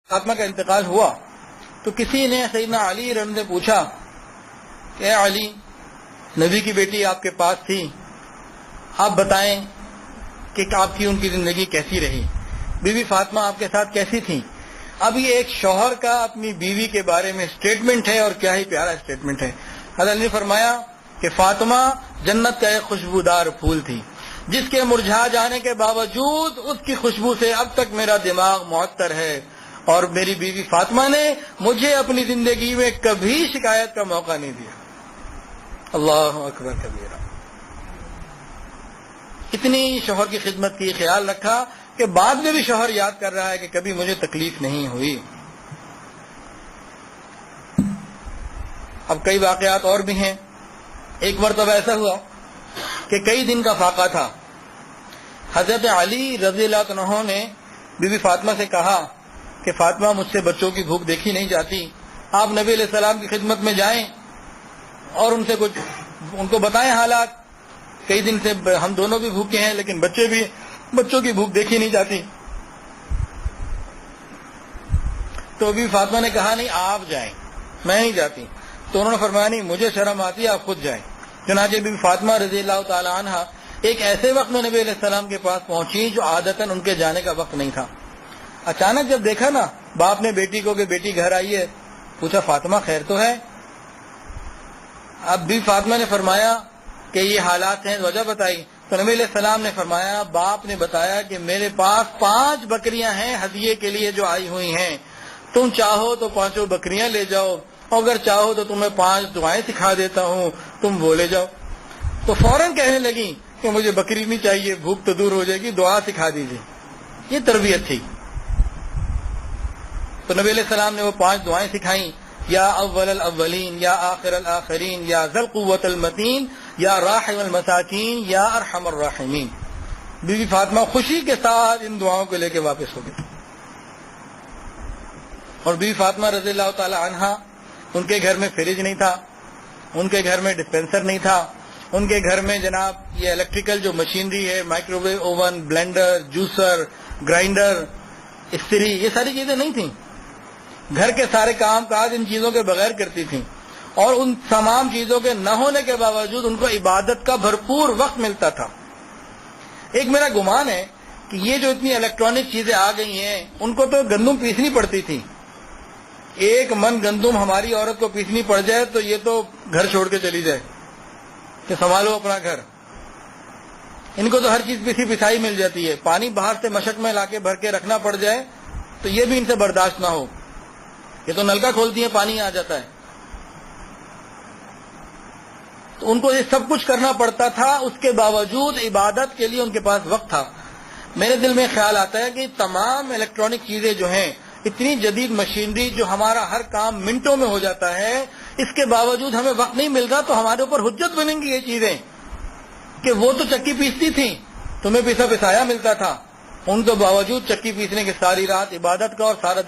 فاطمہ کا انتقال ہوا تو کسی نے سیدنا علی رضی اللہ عنہ سے پوچھا کہ اے علی، نبی کی بیٹی آپ کے پاس تھی، آپ بتائیں کہ آپ کی ان کی زندگی کیسی رہی، بی بی فاطمہ آپ کے ساتھ کیسی تھی۔ اب یہ ایک شوہر کا اپنی بیوی کے بارے میں اسٹیٹمنٹ ہے، اور کیا ہی پیارا اسٹیٹمنٹ ہے۔ حضرت علی نے فرمایا کہ فاطمہ جنت کا ایک خوشبودار پھول تھی، جس کے مرجھا جانے کے باوجود اس کی خوشبو سے اب تک میرا دماغ معطر ہے، اور میری بیوی فاطمہ نے مجھے اپنی زندگی میں کبھی شکایت کا موقع نہیں دیا۔ اللہ اکبر کبیرہ۔ اتنی شوہر کی خدمت کی، خیال رکھا کہ بعد میں بھی شوہر یاد کر رہا ہے کہ کبھی مجھے تکلیف نہیں ہوئی۔ اب کئی واقعات اور بھی ہیں۔ ایک مرتبہ ایسا ہوا کہ کئی دن کا فاقہ تھا، حضرت علی رضی اللہ عنہ نے بی بی فاطمہ سے کہا کہ فاطمہ، مجھ سے بچوں کی بھوک دیکھی نہیں جاتی، آپ نبی علیہ السلام کی خدمت میں جائیں اور ان سے کچھ ان کو بتائیں حالات، کئی دن سے ہم دونوں بھی بھوکے ہیں لیکن بچوں کی بھوک دیکھی نہیں جاتی۔ تو بی بی فاطمہ نے کہا نہیں، آپ جائیں، میں نہیں جاتی۔ تو انہوں نے فرمایا نہیں، مجھے شرم آتی ہے، آپ خود جائیں۔ چنانچہ بی بی فاطمہ رضی اللہ تعالی عنہ ایک ایسے وقت میں نبی علیہ السلام کے پاس پہنچی جو عادتاً ان کے جانے کا وقت نہیں تھا۔ اچانک جب دیکھا نا باپ نے بیٹی کو کہ بیٹی گھر آئی ہے، پوچھا فاطمہ خیر تو ہے؟ اب بی فاطمہ نے فرمایا کہ یہ حالات ہیں، وجہ بتائی۔ تو نبی علیہ السلام نے فرمایا، باپ نے بتایا کہ میرے پاس 5 بکریاں ہیں ہدیے کے لیے جو آئی ہوئی ہیں، تم چاہو تو 5 بکریاں لے جاؤ، اگر چاہو تو تمہیں 5 دعائیں سکھا دیتا ہوں، تم وہ لے جاؤ۔ تو فوراً کہنے لگی کہ مجھے بکری نہیں چاہیے، بھوک تو دور ہو جائے گی، دعا سکھا دیجیے۔ یہ تربیت تھی۔ تو نبی علیہ السلام نے وہ 5 دعائیں سکھائیں، یا اول الاولین، یا آخر الاخرین، یا ذی القوۃ المتین، یا راحم المساکین، یا ارحم الراحمین۔ بی بی فاطمہ خوشی کے ساتھ ان دعاؤں کو لے کے واپس ہو گئی۔ اور بی بی فاطمہ رضی اللہ تعالی عنہا، ان کے گھر میں فریج نہیں تھا، ان کے گھر میں ڈسپینسر نہیں تھا، ان کے گھر میں جناب یہ الیکٹریکل جو مشینری ہے، micro wave oven, blender, juicer, grinder, استری، یہ ساری چیزیں نہیں تھیں۔ گھر کے سارے کام کاج ان چیزوں کے بغیر کرتی تھیں، اور ان تمام چیزوں کے نہ ہونے کے باوجود ان کو عبادت کا بھرپور وقت ملتا تھا۔ ایک میرا گمان ہے کہ یہ جو اتنی الیکٹرانک چیزیں آ گئی ہیں، ان کو تو گندم پیسنی پڑتی تھی۔ 1 من گندم ہماری عورت کو پیسنی پڑ جائے تو یہ تو گھر چھوڑ کے چلی جائے کہ سنبھالو اپنا گھر۔ ان کو تو ہر چیز پیسی پسائی مل جاتی ہے، پانی باہر سے مشک میں لا کے بھر کے رکھنا پڑ جائے تو یہ بھی ان سے برداشت نہ ہو، یہ تو نلکا کھولتی ہیں پانی آ جاتا ہے۔ تو ان کو یہ سب کچھ کرنا پڑتا تھا، اس کے باوجود عبادت کے لیے ان کے پاس وقت تھا۔ میرے دل میں خیال آتا ہے کہ تمام الیکٹرانک چیزیں جو ہیں، اتنی جدید مشینری جو ہمارا ہر کام منٹوں میں ہو جاتا ہے، اس کے باوجود ہمیں وقت نہیں مل رہا، تو ہمارے اوپر حجت بنیں گی یہ چیزیں کہ وہ تو چکی پیستی تھی، تمہیں پیسا پسایا ملتا تھا، ان کے باوجود چکی پیسنے کی ساری رات عبادت کا اور سارا دن